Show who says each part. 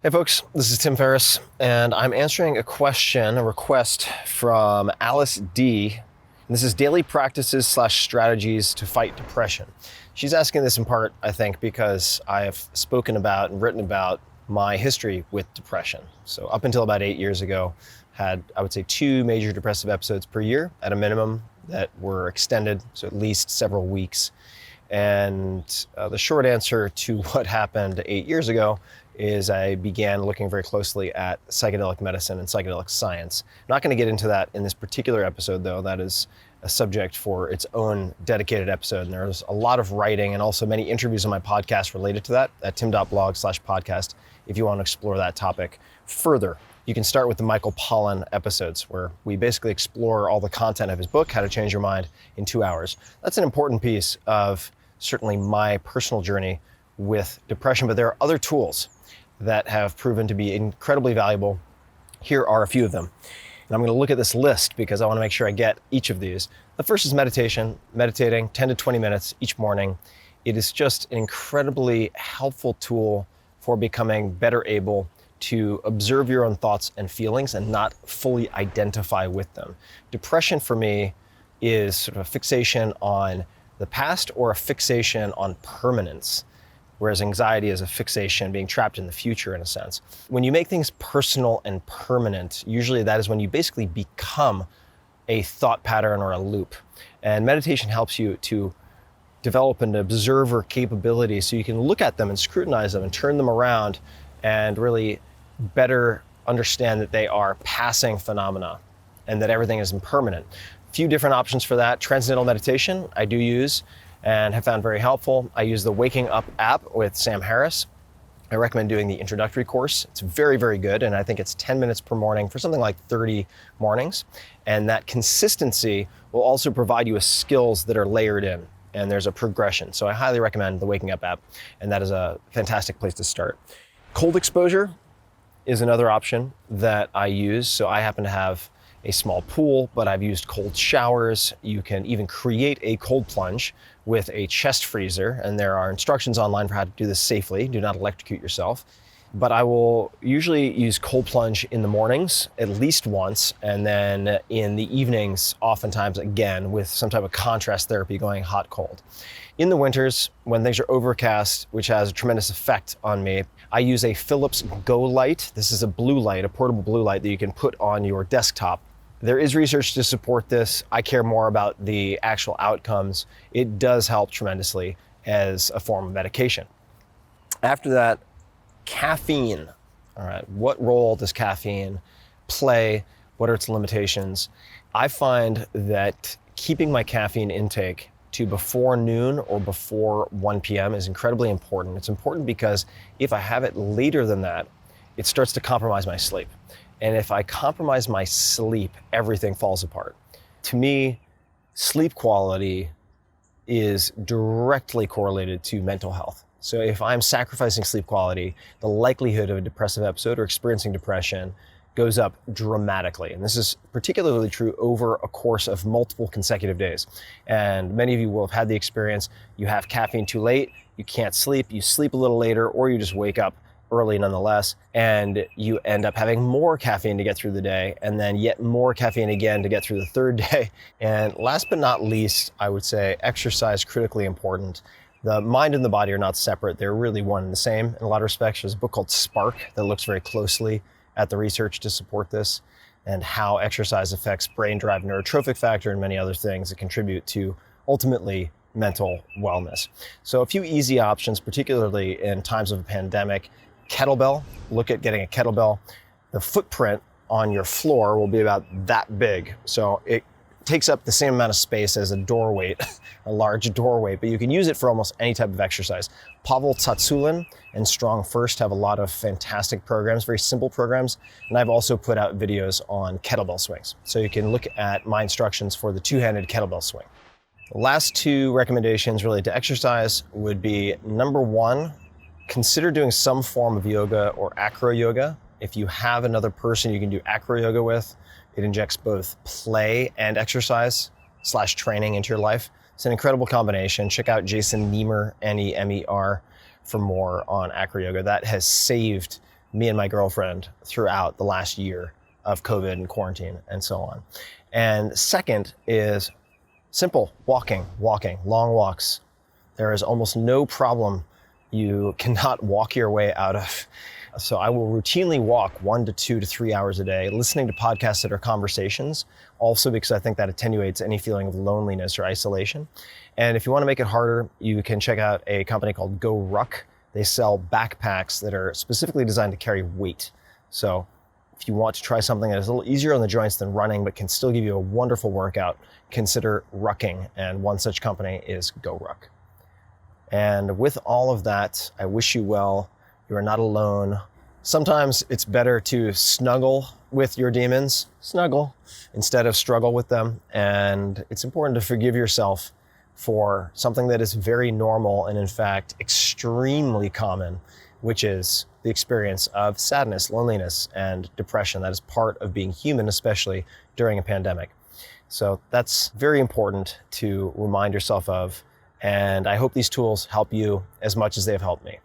Speaker 1: Hey folks, this is Tim Ferriss, and I'm answering a request from Alice D. And this is daily practices / strategies to fight depression. She's asking this in part, I think, because I have spoken about and written about my history with depression. So up until about 8 years ago, had, I would say, 2 major depressive episodes per year at a minimum that were extended, so at least several weeks. And the short answer to what happened 8 years ago is I began looking very closely at psychedelic medicine and psychedelic science. I'm not going to get into that in this particular episode, though. That is a subject for its own dedicated episode. And there's a lot of writing and also many interviews on my podcast related to that at tim.blog/podcast if you want to explore that topic further. You can start with the Michael Pollan episodes, where we basically explore all the content of his book, How to Change Your Mind in 2 hours. That's an important piece of certainly my personal journey with depression, but there are other tools that have proven to be incredibly valuable. Here are a few of them. And I'm going to look at this list because I want to make sure I get each of these. The first is meditation, meditating 10 to 20 minutes each morning. It is just an incredibly helpful tool for becoming better able to observe your own thoughts and feelings and not fully identify with them. Depression for me is sort of a fixation on the past or a fixation on permanence, whereas anxiety is a fixation, being trapped in the future in a sense. When you make things personal and permanent, usually that is when you basically become a thought pattern or a loop. And meditation helps you to develop an observer capability so you can look at them and scrutinize them and turn them around and really better understand that they are passing phenomena and that everything is impermanent. A few different options for that. Transcendental meditation I do use and have found very helpful. I use the Waking Up app with Sam Harris. I recommend doing the introductory course. It's very, very good, and I think it's 10 minutes per morning for something like 30 mornings. And that consistency will also provide you with skills that are layered in, and there's a progression. So I highly recommend the Waking Up app, and that is a fantastic place to start. Cold exposure is another option that I use. So I happen to have a small pool, but I've used cold showers. You can even create a cold plunge with a chest freezer, and there are instructions online for how to do this safely. Do not electrocute yourself. But I will usually use cold plunge in the mornings at least once, and then in the evenings oftentimes again with some type of contrast therapy going hot-cold. In the winters, when things are overcast, which has a tremendous effect on me, I use a Philips Go light. This is a blue light, a portable blue light that you can put on your desktop. There is research to support this. I care more about the actual outcomes. It does help tremendously as a form of medication. After that, caffeine. All right, what role does caffeine play? What are its limitations? I find that keeping my caffeine intake to before noon or before 1 p.m. is incredibly important. It's important because if I have it later than that, it starts to compromise my sleep. And if I compromise my sleep, everything falls apart. To me, sleep quality is directly correlated to mental health. So if I'm sacrificing sleep quality, the likelihood of a depressive episode or experiencing depression goes up dramatically. And this is particularly true over a course of multiple consecutive days. And many of you will have had the experience, you have caffeine too late, you can't sleep, you sleep a little later, or you just wake up early nonetheless, and you end up having more caffeine to get through the day, and then yet more caffeine again to get through the third day. And last but not least, I would say exercise, critically important. The mind and the body are not separate. They're really one and the same in a lot of respects. There's a book called Spark that looks very closely at the research to support this and how exercise affects brain-derived neurotrophic factor and many other things that contribute to ultimately mental wellness. So a few easy options, particularly in times of a pandemic. Kettlebell, look at getting a kettlebell. The footprint on your floor will be about that big. So it takes up the same amount of space as a door weight, a large door weight, but you can use it for almost any type of exercise. Pavel Tsatsouline and Strong First have a lot of fantastic programs, very simple programs. And I've also put out videos on kettlebell swings. So you can look at my instructions for the two-handed kettlebell swing. The last 2 recommendations related to exercise would be, number 1, consider doing some form of yoga or acro yoga. If you have another person you can do acro yoga with, it injects both play and exercise / training into your life. It's an incredible combination. Check out Jason Nemer, Nemer, for more on acro yoga. That has saved me and my girlfriend throughout the last year of COVID and quarantine and so on. And second is simple walking, long walks. There is almost no problem you cannot walk your way out of. So I will routinely walk 1 to 2 to 3 hours a day, listening to podcasts that are conversations, also because I think that attenuates any feeling of loneliness or isolation. And if you want to make it harder, you can check out a company called Go Ruck. They sell backpacks that are specifically designed to carry weight. So if you want to try something that is a little easier on the joints than running, but can still give you a wonderful workout, consider rucking. And one such company is Go Ruck. And with all of that, I wish you well. You are not alone. Sometimes it's better to snuggle with your demons, instead of struggle with them. And it's important to forgive yourself for something that is very normal and in fact extremely common, which is the experience of sadness, loneliness, and depression. That is part of being human, especially during a pandemic. So that's very important to remind yourself of. And I hope these tools help you as much as they've helped me.